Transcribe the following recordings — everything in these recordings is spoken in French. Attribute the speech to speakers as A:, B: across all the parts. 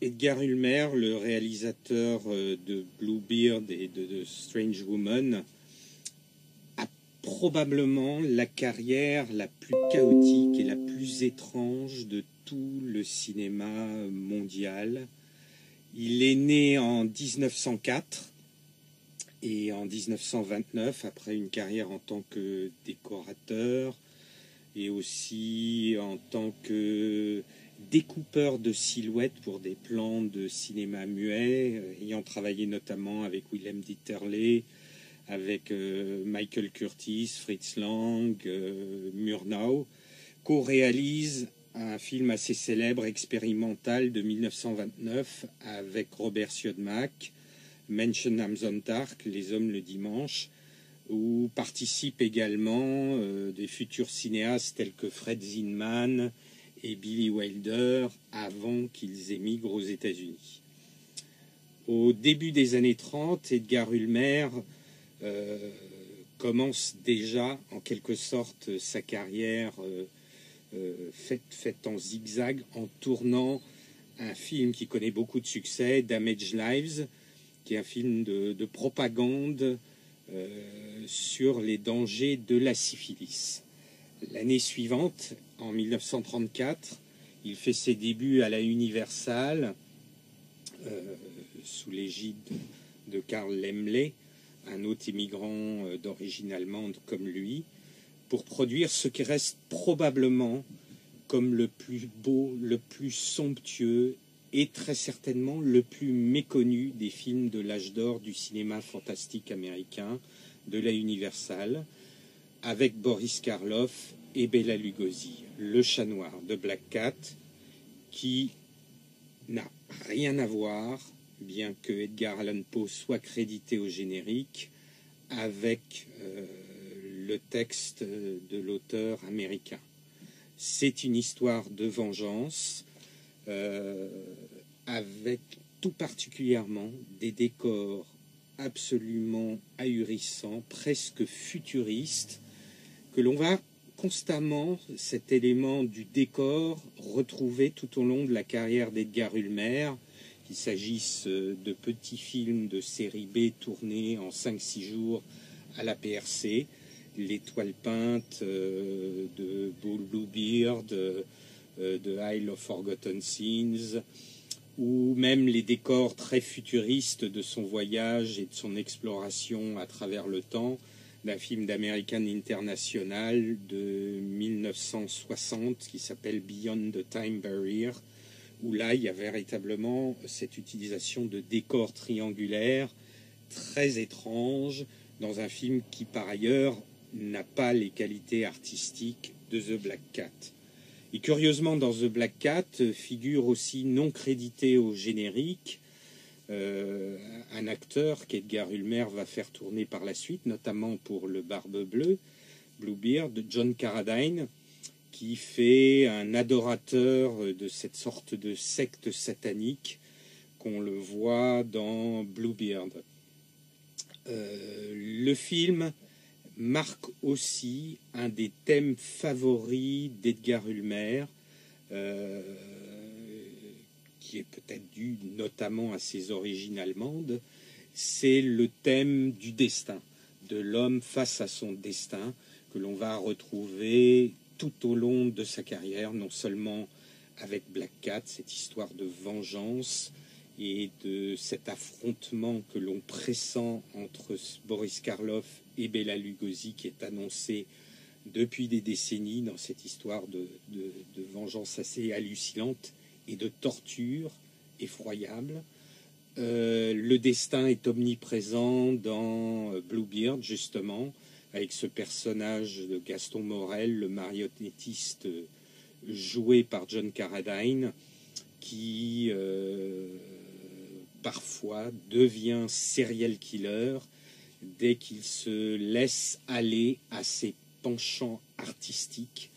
A: Edgar Ulmer, le réalisateur de Bluebeard et de Strange Woman, a probablement la carrière la plus chaotique et la plus étrange de tout le cinéma mondial. Il est né en 1904 et en 1929, après une carrière en tant que décorateur et aussi en tant que découpeur de silhouettes pour des plans de cinéma muet, ayant travaillé notamment avec Willem Dieterle, avec Michael Curtis, Fritz Lang, Murnau, co-réalise un film assez célèbre, expérimental, de 1929 avec Robert Siodmak, Menschen am Sonntag, Les Hommes le Dimanche, où participent également des futurs cinéastes tels que Fred Zinman et Billy Wilder avant qu'ils émigrent aux États-Unis. Au début des années 30, Edgar Ulmer commence déjà en quelque sorte sa carrière faite en zigzag en tournant un film qui connaît beaucoup de succès, Damaged Lives, qui est un film de propagande sur les dangers de la syphilis. L'année suivante, en 1934, il fait ses débuts à la Universal sous l'égide de Karl Laemmle, un autre immigrant d'origine allemande comme lui, pour produire ce qui reste probablement comme le plus beau, le plus somptueux et très certainement le plus méconnu des films de l'âge d'or du cinéma fantastique américain, de la Universal, avec Boris Karloff et Bela Lugosi, Le Chat Noir de Black Cat, qui n'a rien à voir, bien que Edgar Allan Poe soit crédité au générique, avec le texte de l'auteur américain. C'est une histoire de vengeance, avec tout particulièrement des décors absolument ahurissants, presque futuristes, que l'on va constamment, cet élément du décor, retrouver tout au long de la carrière d'Edgar Ulmer, qu'il s'agisse de petits films de série B tournés en 5-6 jours à la PRC, les toiles peintes de Bluebeard, de Isle of Forgotten Scenes, ou même les décors très futuristes de son voyage et de son exploration à travers le temps, d'un film d'American International de 1960 qui s'appelle Beyond the Time Barrier, où là, il y a véritablement cette utilisation de décors triangulaires très étranges dans un film qui, par ailleurs, n'a pas les qualités artistiques de The Black Cat. Et curieusement, dans The Black Cat figure aussi non crédité au générique un acteur qu'Edgar Ulmer va faire tourner par la suite, notamment pour Le Barbe Bleue, Bluebeard, John Carradine, qui fait un adorateur de cette sorte de secte satanique qu'on le voit dans Bluebeard. Le film marque aussi un des thèmes favoris d'Edgar Ulmer, qui est peut-être dû notamment à ses origines allemandes, c'est le thème du destin, de l'homme face à son destin, que l'on va retrouver tout au long de sa carrière, non seulement avec Black Cat, cette histoire de vengeance et de cet affrontement que l'on pressent entre Boris Karloff et Bela Lugosi, qui est annoncé depuis des décennies dans cette histoire de vengeance assez hallucinante et de torture effroyable. Le destin est omniprésent dans Bluebeard, justement, avec ce personnage de Gaston Morel, le marionnettiste joué par John Carradine, qui parfois devient serial killer dès qu'il se laisse aller à ses penchants artistiques.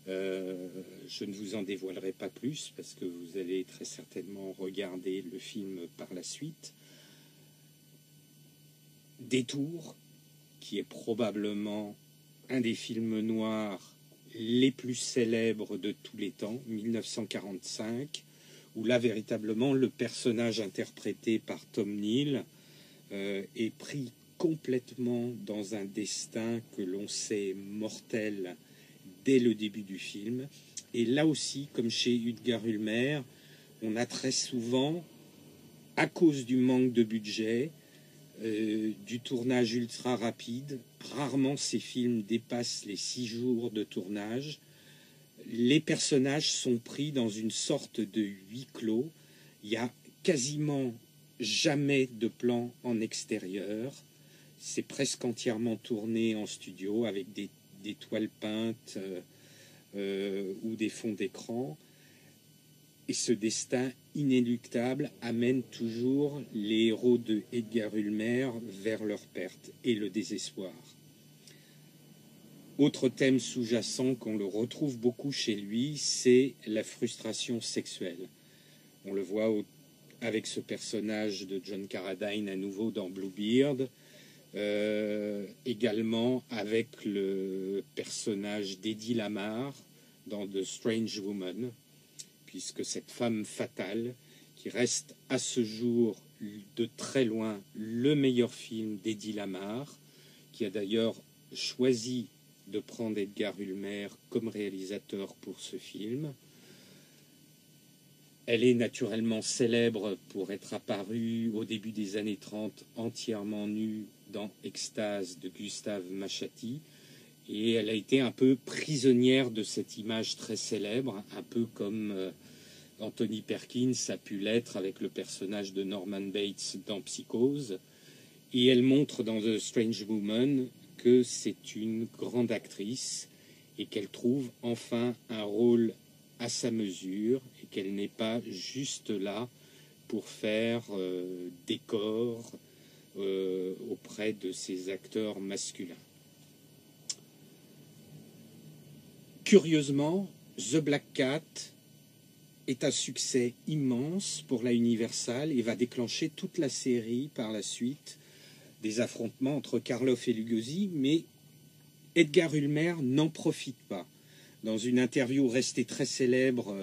A: Je ne vous en dévoilerai pas plus parce que vous allez très certainement regarder le film par la suite. Détour, qui est probablement un des films noirs les plus célèbres de tous les temps, 1945, où là, véritablement, le personnage interprété par Tom Neill est pris complètement dans un destin que l'on sait mortel dès le début du film. Et là aussi, comme chez Edgar Ulmer, on a très souvent, à cause du manque de budget, du tournage ultra rapide, rarement ces films dépassent les 6 jours de tournage, les personnages sont pris dans une sorte de huis clos. Il y a quasiment jamais de plan en extérieur. C'est presque entièrement tourné en studio avec des toiles peintes ou des fonds d'écran. Et ce destin inéluctable amène toujours les héros de Edgar Ulmer vers leur perte et le désespoir. Autre thème sous-jacent qu'on le retrouve beaucoup chez lui, c'est la frustration sexuelle. On le voit avec ce personnage de John Carradine à nouveau dans Bluebeard, également avec le personnage d'Eddie Lamar dans The Strange Woman, puisque cette femme fatale, qui reste à ce jour de très loin le meilleur film d'Eddie Lamar, qui a d'ailleurs choisi de prendre Edgar Ulmer comme réalisateur pour ce film. Elle est naturellement célèbre pour être apparue au début des années 30 entièrement nue dans Extase de Gustave Machati, et elle a été un peu prisonnière de cette image très célèbre, un peu comme Anthony Perkins a pu l'être avec le personnage de Norman Bates dans Psychose, et elle montre dans The Strange Woman que c'est une grande actrice et qu'elle trouve enfin un rôle à sa mesure et qu'elle n'est pas juste là pour faire décor auprès de ces acteurs masculins. Curieusement, The Black Cat est un succès immense pour la Universal et va déclencher toute la série par la suite, des affrontements entre Karloff et Lugosi, mais Edgar Ulmer n'en profite pas. Dans une interview restée très célèbre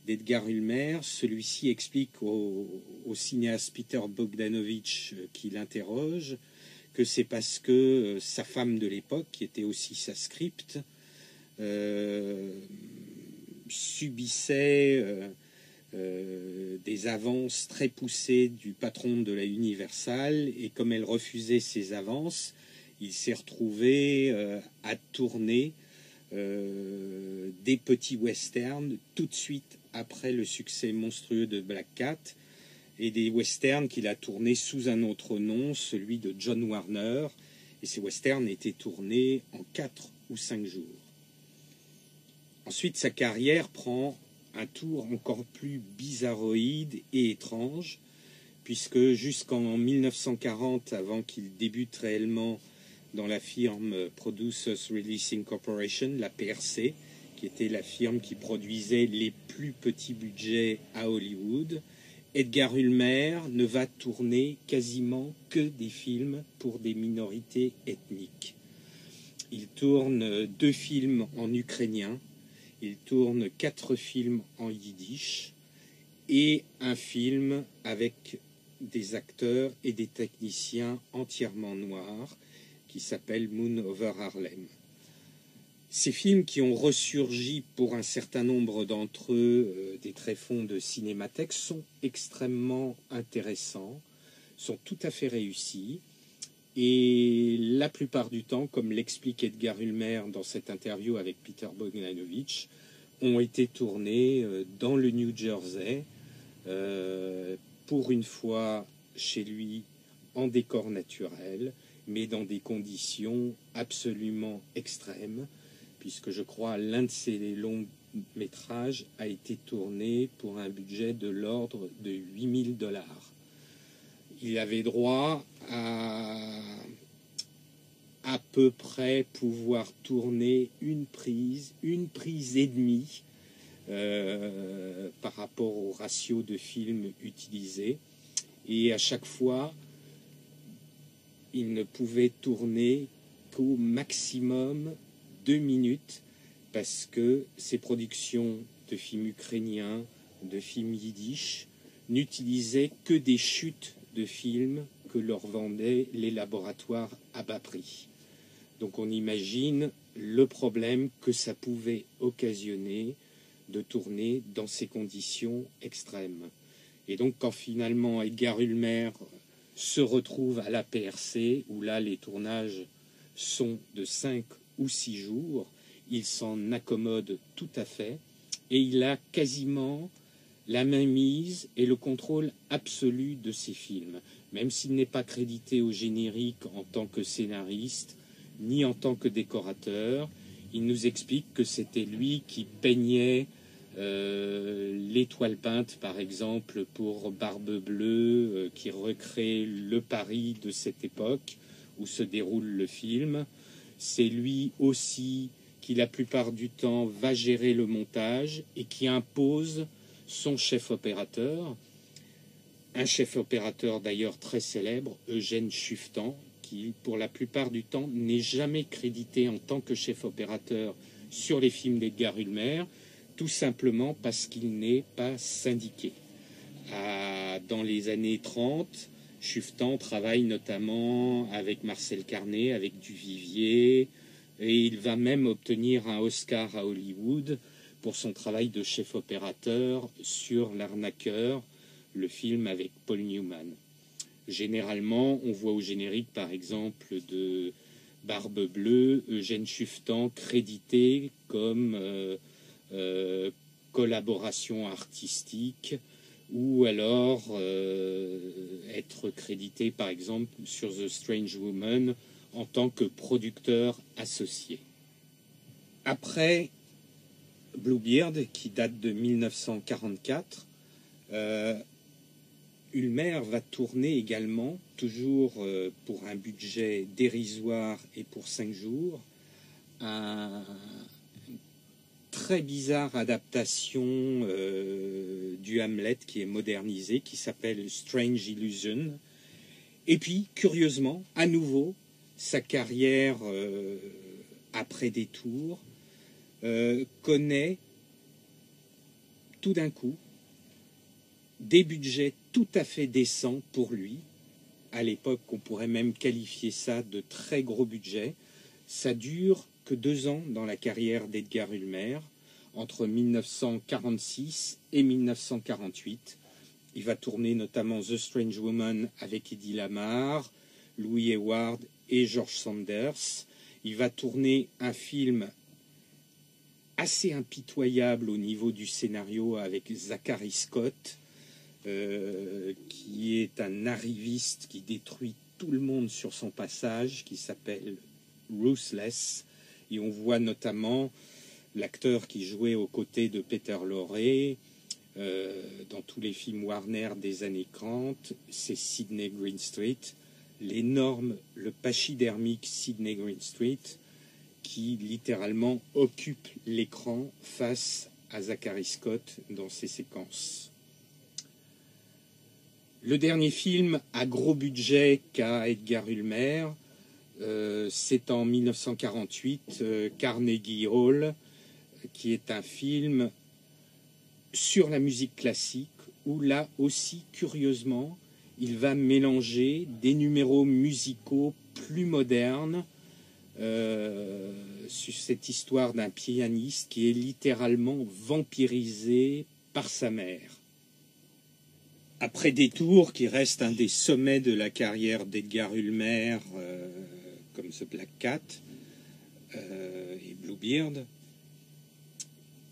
A: d'Edgar Ulmer, celui-ci explique au cinéaste Peter Bogdanovich qui l'interroge que c'est parce que sa femme de l'époque, qui était aussi sa script, subissait des avances très poussées du patron de la Universal, et comme elle refusait ces avances, il s'est retrouvé à tourner des petits westerns tout de suite après le succès monstrueux de Black Cat, et des westerns qu'il a tournés sous un autre nom, celui de John Warner, et ces westerns étaient tournés en 4 ou 5 jours. Ensuite, sa carrière prend un tour encore plus bizarroïde et étrange, puisque jusqu'en 1940, avant qu'il débute réellement dans la firme Producers Releasing Corporation, la PRC, qui était la firme qui produisait les plus petits budgets à Hollywood, Edgar Ulmer ne va tourner quasiment que des films pour des minorités ethniques. Il tourne 2 films en ukrainien, il tourne 4 films en yiddish et un film avec des acteurs et des techniciens entièrement noirs qui s'appelle Moon Over Harlem. Ces films qui ont ressurgi pour un certain nombre d'entre eux des tréfonds de Cinémathèque sont extrêmement intéressants, sont tout à fait réussis, et la plupart du temps, comme l'explique Edgar Ulmer dans cette interview avec Peter Bogdanovich, ont été tournés dans le New Jersey, pour une fois chez lui en décor naturel, mais dans des conditions absolument extrêmes, puisque je crois l'un de ces longs métrages a été tourné pour un budget de l'ordre de $8 000. Il avait droit à peu près pouvoir tourner une prise et demie par rapport au ratio de films utilisé, et à chaque fois il ne pouvait tourner qu'au maximum 2 minutes, parce que ces productions de films ukrainiens de films yiddish n'utilisaient que des chutes de films que leur vendaient les laboratoires à bas prix. Donc on imagine le problème que ça pouvait occasionner de tourner dans ces conditions extrêmes. Et donc quand finalement Edgar Ulmer se retrouve à la PRC, où là les tournages sont de 5 ou 6 jours, il s'en accommode tout à fait et il a quasiment la mainmise et le contrôle absolu de ses films. Même s'il n'est pas crédité au générique en tant que scénariste, ni en tant que décorateur, il nous explique que c'était lui qui peignait les toiles peintes, par exemple, pour Barbe Bleue, qui recrée le Paris de cette époque où se déroule le film. C'est lui aussi qui, la plupart du temps, va gérer le montage et qui impose son chef opérateur, un chef opérateur d'ailleurs très célèbre, Eugène Chuffetan, qui pour la plupart du temps n'est jamais crédité en tant que chef opérateur sur les films d'Edgar Ulmer, tout simplement parce qu'il n'est pas syndiqué. Dans les années 30, Chuffetan travaille notamment avec Marcel Carné, avec Duvivier, et il va même obtenir un Oscar à Hollywood pour son travail de chef opérateur sur L'Arnaqueur, le film avec Paul Newman. Généralement, on voit au générique, par exemple, de Barbe Bleue, Eugène Chuffetan crédité comme collaboration artistique, ou alors être crédité, par exemple, sur The Strange Woman en tant que producteur associé. Après Bluebeard, qui date de 1944, Ulmer va tourner également, toujours pour un budget dérisoire et pour 5 jours, une très bizarre adaptation du Hamlet qui est modernisé, qui s'appelle Strange Illusion. Et puis, curieusement, à nouveau, sa carrière après Détour connaît tout d'un coup des budgets tout à fait décents pour lui. À l'époque, on pourrait même qualifier ça de très gros budget. Ça dure que 2 ans dans la carrière d'Edgar Ulmer, entre 1946 et 1948. Il va tourner notamment The Strange Woman avec Eddie Lamar, Louis Hayward et George Sanders. Il va tourner un film assez impitoyable au niveau du scénario avec Zachary Scott, qui est un arriviste qui détruit tout le monde sur son passage, qui s'appelle Ruthless. Et on voit notamment l'acteur qui jouait aux côtés de Peter Lorre dans tous les films Warner des années 30, c'est Sidney Greenstreet, le pachydermique Sidney Greenstreet, qui littéralement occupe l'écran face à Zachary Scott dans ses séquences. Le dernier film à gros budget qu'a Edgar Ulmer, c'est en 1948, Carnegie Hall, qui est un film sur la musique classique, où là aussi, curieusement, il va mélanger des numéros musicaux plus modernes sur cette histoire d'un pianiste qui est littéralement vampirisé par sa mère. Après Détour, qui reste un des sommets de la carrière d'Edgar Ulmer, comme The Black Cat et Bluebeard,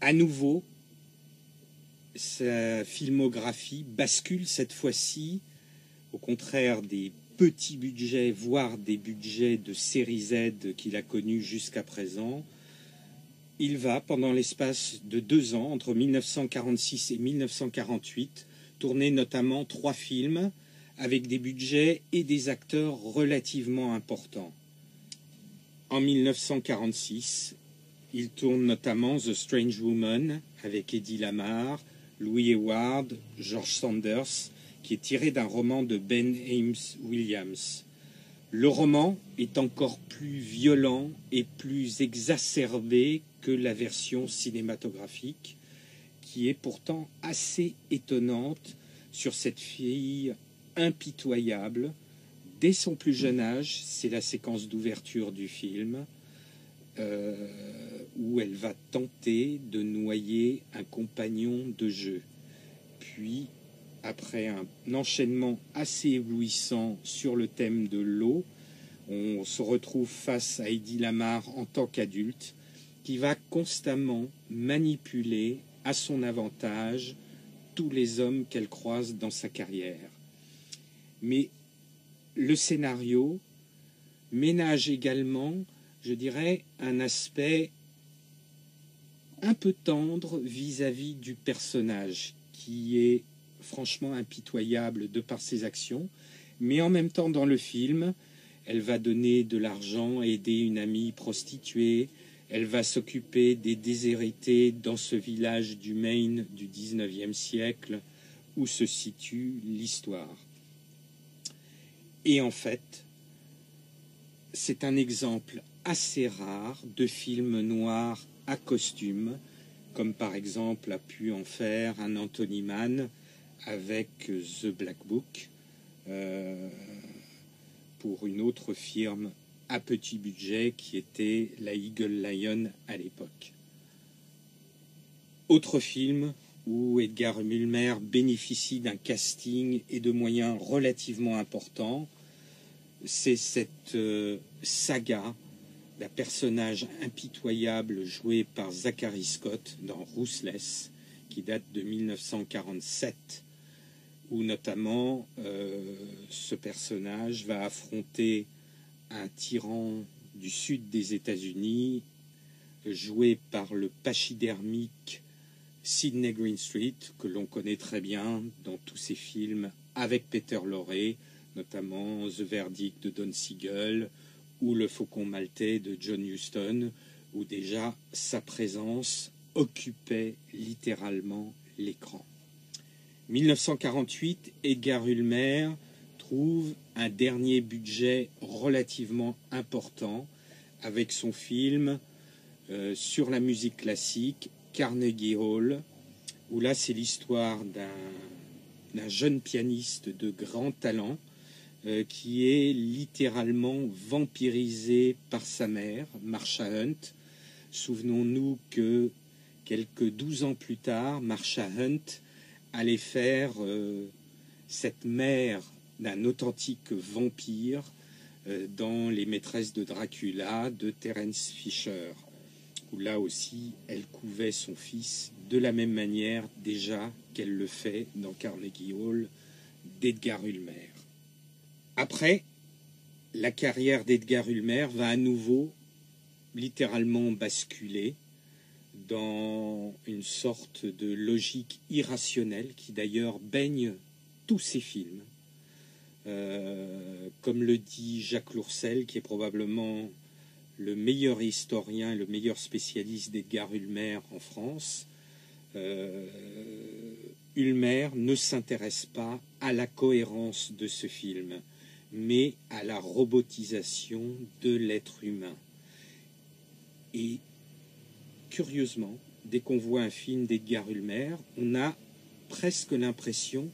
A: à nouveau, sa filmographie bascule cette fois-ci, au contraire des petits budgets, voire des budgets de série Z qu'il a connus jusqu'à présent. Il va, pendant l'espace de 2 ans, entre 1946 et 1948, tourner notamment 3 films avec des budgets et des acteurs relativement importants. En 1946, il tourne notamment The Strange Woman avec Eddie Lamar, Louis Hayward, George Sanders, qui est tiré d'un roman de Ben Ames Williams. Le roman est encore plus violent et plus exacerbé que la version cinématographique, qui est pourtant assez étonnante sur cette fille impitoyable. Dès son plus jeune âge, c'est la séquence d'ouverture du film, où elle va tenter de noyer un compagnon de jeu. Puis, après un enchaînement assez éblouissant sur le thème de l'eau, on se retrouve face à Hedy Lamarr en tant qu'adulte, qui va constamment manipuler à son avantage tous les hommes qu'elle croise dans sa carrière. Mais le scénario ménage également, je dirais, un aspect un peu tendre vis-à-vis du personnage, qui est franchement impitoyable de par ses actions, mais en même temps dans le film, elle va donner de l'argent, aider une amie prostituée, elle va s'occuper des déshérités dans ce village du Maine du XIXe siècle où se situe l'histoire. Et en fait, c'est un exemple assez rare de film noir à costume, comme par exemple a pu en faire un Anthony Mann avec The Black Book, pour une autre firme à petit budget qui était la Eagle Lion à l'époque. Autre film où Edgar Ulmer bénéficie d'un casting et de moyens relativement importants, c'est cette saga d'un personnage impitoyable joué par Zachary Scott dans Ruthless, qui date de 1947, où notamment ce personnage va affronter un tyran du sud des États-Unis, joué par le pachydermique Sidney Greenstreet, que l'on connaît très bien dans tous ses films avec Peter Lorre, notamment The Verdict de Don Siegel ou Le Faucon maltais de John Huston, où déjà sa présence occupait littéralement l'écran. 1948, Edgar Ulmer trouve un dernier budget relativement important avec son film sur la musique classique, Carnegie Hall, où là c'est l'histoire d'un jeune pianiste de grand talent qui est littéralement vampirisé par sa mère, Marsha Hunt. Souvenons-nous que quelques 12 ans plus tard, Marsha Hunt allait faire cette mère d'un authentique vampire dans Les Maîtresses de Dracula de Terence Fisher, où là aussi elle couvait son fils de la même manière déjà qu'elle le fait dans Carnegie Hall d'Edgar Ulmer. Après, la carrière d'Edgar Ulmer va à nouveau littéralement basculer dans une sorte de logique irrationnelle qui d'ailleurs baigne tous ses films. Comme le dit Jacques Lourcel, qui est probablement le meilleur historien et le meilleur spécialiste d'Edgar Ulmer en France, Ulmer ne s'intéresse pas à la cohérence de ce film, mais à la robotisation de l'être humain. Et curieusement, dès qu'on voit un film d'Edgar Ulmer, on a presque l'impression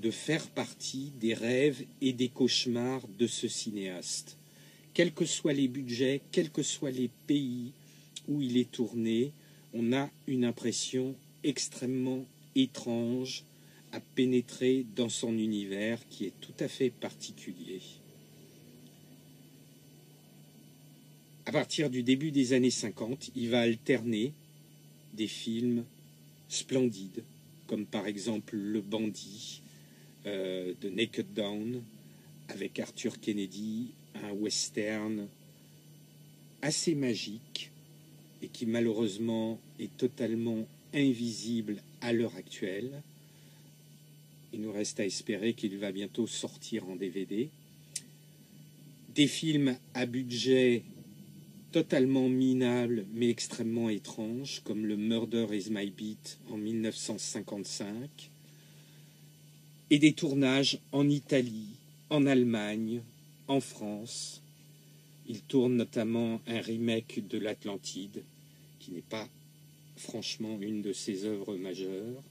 A: de faire partie des rêves et des cauchemars de ce cinéaste. Quels que soient les budgets, quels que soient les pays où il est tourné, on a une impression extrêmement étrange à pénétrer dans son univers qui est tout à fait particulier. À partir du début des années 50, il va alterner des films splendides, comme par exemple Le Bandit de Naked Dawn, avec Arthur Kennedy, un western assez magique et qui malheureusement est totalement invisible à l'heure actuelle. Il nous reste à espérer qu'il va bientôt sortir en DVD. Des films à budget totalement minable mais extrêmement étrange, comme le Murder is My Beat en 1955, et des tournages en Italie, en Allemagne, en France. Il tourne notamment un remake de l'Atlantide, qui n'est pas franchement une de ses œuvres majeures.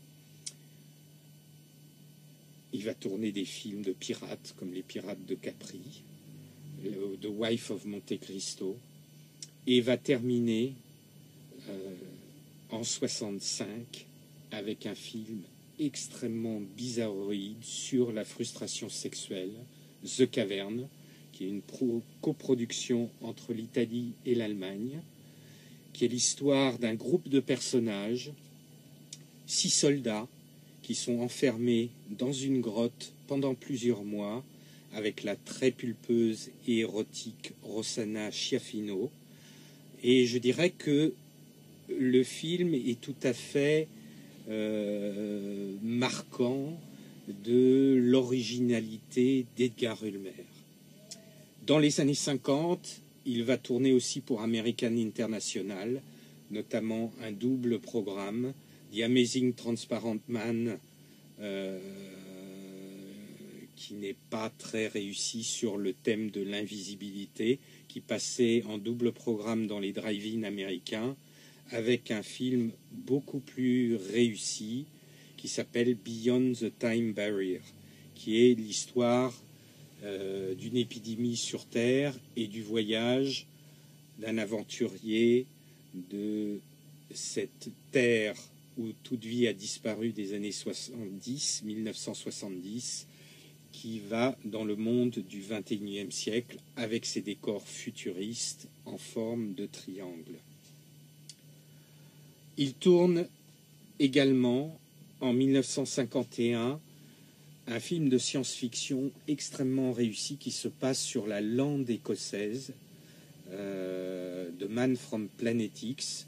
A: Il va tourner des films de pirates, comme Les Pirates de Capri, The Wife of Monte Cristo, et va terminer en 65 avec un film extrêmement bizarroïde sur la frustration sexuelle, The Cavern, qui est une coproduction entre l'Italie et l'Allemagne, qui est l'histoire d'un groupe de personnages, 6 soldats, qui sont enfermés dans une grotte pendant plusieurs mois avec la très pulpeuse et érotique Rossana Schiaffino. Et je dirais que le film est tout à fait marquant de l'originalité d'Edgar Ulmer. Dans les années 50, il va tourner aussi pour American International, notamment un double programme, The Amazing Transparent Man, qui n'est pas très réussi sur le thème de l'invisibilité, qui passait en double programme dans les drive-in américains, avec un film beaucoup plus réussi qui s'appelle Beyond the Time Barrier, qui est l'histoire d'une épidémie sur Terre et du voyage d'un aventurier de cette Terre où toute vie a disparu des années 1970, qui va dans le monde du XXIe siècle avec ses décors futuristes en forme de triangle. Il tourne également en 1951 un film de science-fiction extrêmement réussi qui se passe sur la lande écossaise de Man from Planet X,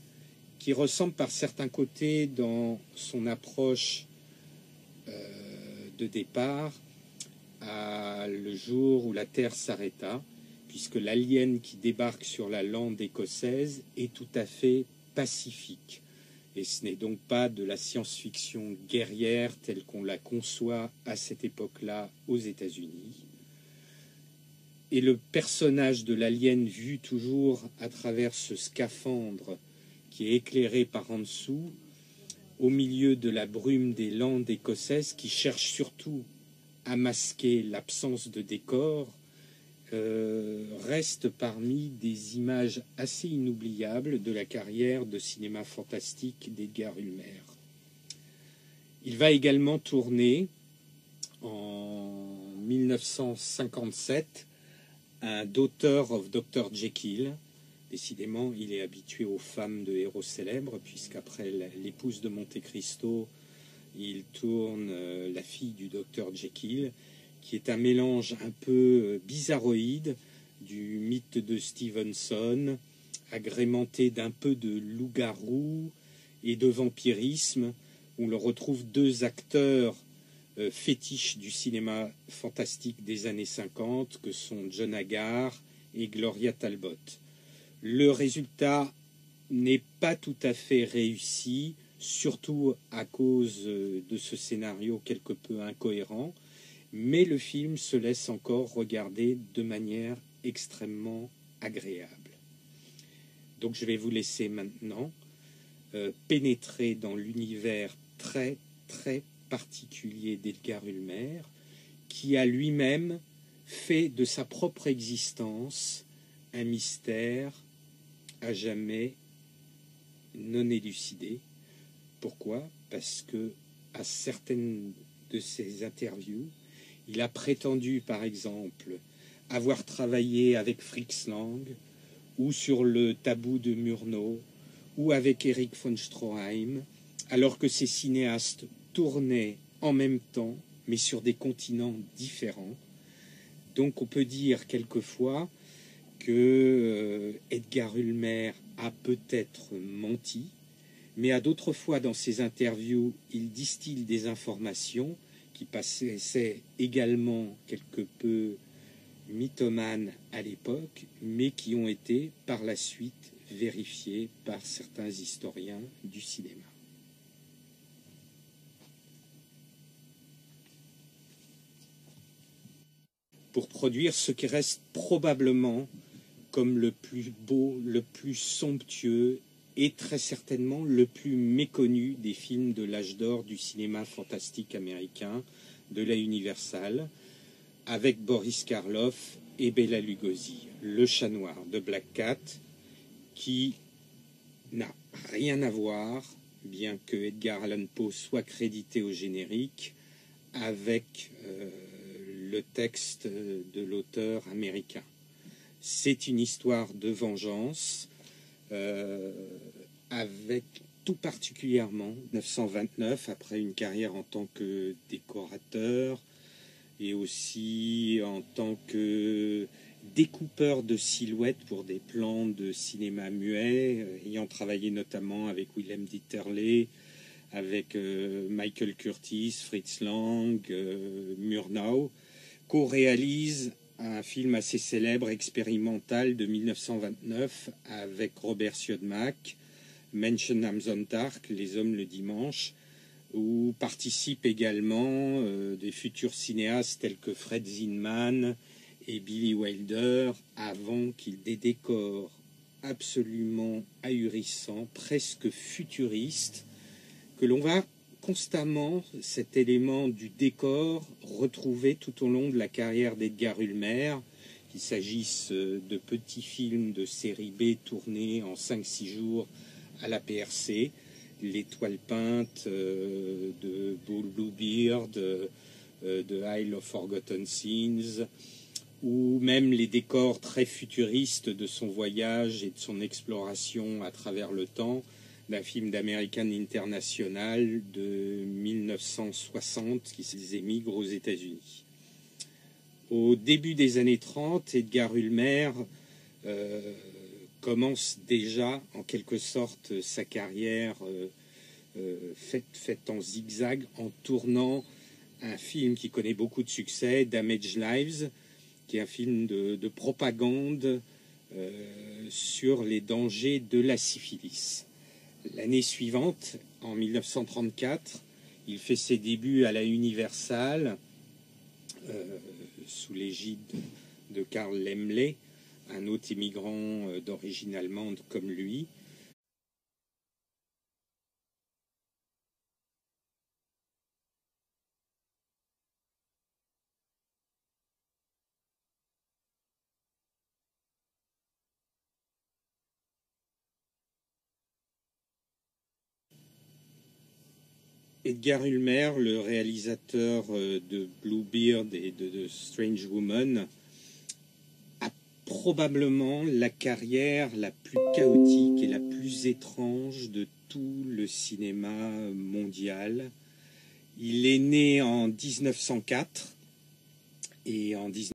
A: qui ressemble par certains côtés dans son approche de départ à le jour où la Terre s'arrêta, puisque l'alien qui débarque sur la lande écossaise est tout à fait pacifique. Et ce n'est donc pas de la science-fiction guerrière telle qu'on la conçoit à cette époque-là aux États-Unis. Et le personnage de l'alien vu toujours à travers ce scaphandre qui est éclairé par en dessous, au milieu de la brume des landes écossaises, qui cherche surtout à masquer l'absence de décor, reste parmi des images assez inoubliables de la carrière de cinéma fantastique d'Edgar Ulmer. Il va également tourner en 1957 un Daughter of Dr. Jekyll. Décidément, il est habitué aux femmes de héros célèbres, puisqu'après l'épouse de Monte Cristo, il tourne La fille du docteur Jekyll, qui est un mélange un peu bizarroïde du mythe de Stevenson, agrémenté d'un peu de loup-garou et de vampirisme, où on retrouve 2 acteurs fétiches du cinéma fantastique des années 50, que sont John Agar et Gloria Talbot. Le résultat n'est pas tout à fait réussi, surtout à cause de ce scénario quelque peu incohérent, mais le film se laisse encore regarder de manière extrêmement agréable. Donc je vais vous laisser maintenant pénétrer dans l'univers très très particulier d'Edgar Ulmer, qui a lui-même fait de sa propre existence un mystère à jamais non élucidé. Pourquoi ? Parce que à certaines de ses interviews, il a prétendu, par exemple, avoir travaillé avec Fritz Lang, ou sur le Tabou de Murnau, ou avec Erich von Stroheim, alors que ces cinéastes tournaient en même temps, mais sur des continents différents. Donc on peut dire quelquefois que Edgar Ulmer a peut-être menti, mais à d'autres fois dans ses interviews, il distille des informations qui passaient également quelque peu mythomanes à l'époque, mais qui ont été par la suite vérifiées par certains historiens du cinéma. Pour produire ce qui reste probablement comme le plus beau, le plus somptueux est très certainement le plus méconnu des films de l'âge d'or du cinéma fantastique américain, de la Universal, avec Boris Karloff et Bela Lugosi. Le Chat Noir de Black Cat, qui n'a rien à voir, bien que Edgar Allan Poe soit crédité au générique, avec le texte de l'auteur américain. C'est une histoire de vengeance, avec tout particulièrement 1929, après une carrière en tant que décorateur et aussi en tant que découpeur de silhouettes pour des plans de cinéma muet, ayant travaillé notamment avec Willem Dieterle, avec Michael Curtis, Fritz Lang, Murnau, co-réalise un film assez célèbre, expérimental de 1929 avec Robert Siodmak, Menschen am Sonntag, Les Hommes le Dimanche, où participent également des futurs cinéastes tels que Fred Zinman et Billy Wilder, avant qu'ils des décors absolument ahurissants, presque futuristes, que l'on va constamment, cet élément du décor, retrouver tout au long de la carrière d'Edgar Ulmer, qu'il s'agisse de petits films de série B tournés en 5-6 jours à la PRC, L'Étoile peinte de Bluebeard, de Isle of Forgotten Scenes, ou même les décors très futuristes de son voyage et de son exploration à travers le temps, d'un film d'American International de 1960 qui émigre aux États-Unis. Au début des années 30, Edgar Ulmer commence déjà en quelque sorte sa carrière faite en zigzag, en tournant un film qui connaît beaucoup de succès, Damaged Lives, qui est un film de propagande sur les dangers de la syphilis. L'année suivante, en 1934, il fait ses débuts à la Universal, sous l'égide de Karl Laemmle, un autre immigrant d'origine allemande comme lui. Edgar Ulmer, le réalisateur de Bluebeard et de Strange Woman, a probablement la carrière la plus chaotique et la plus étrange de tout le cinéma mondial. Il est né en 1904 et en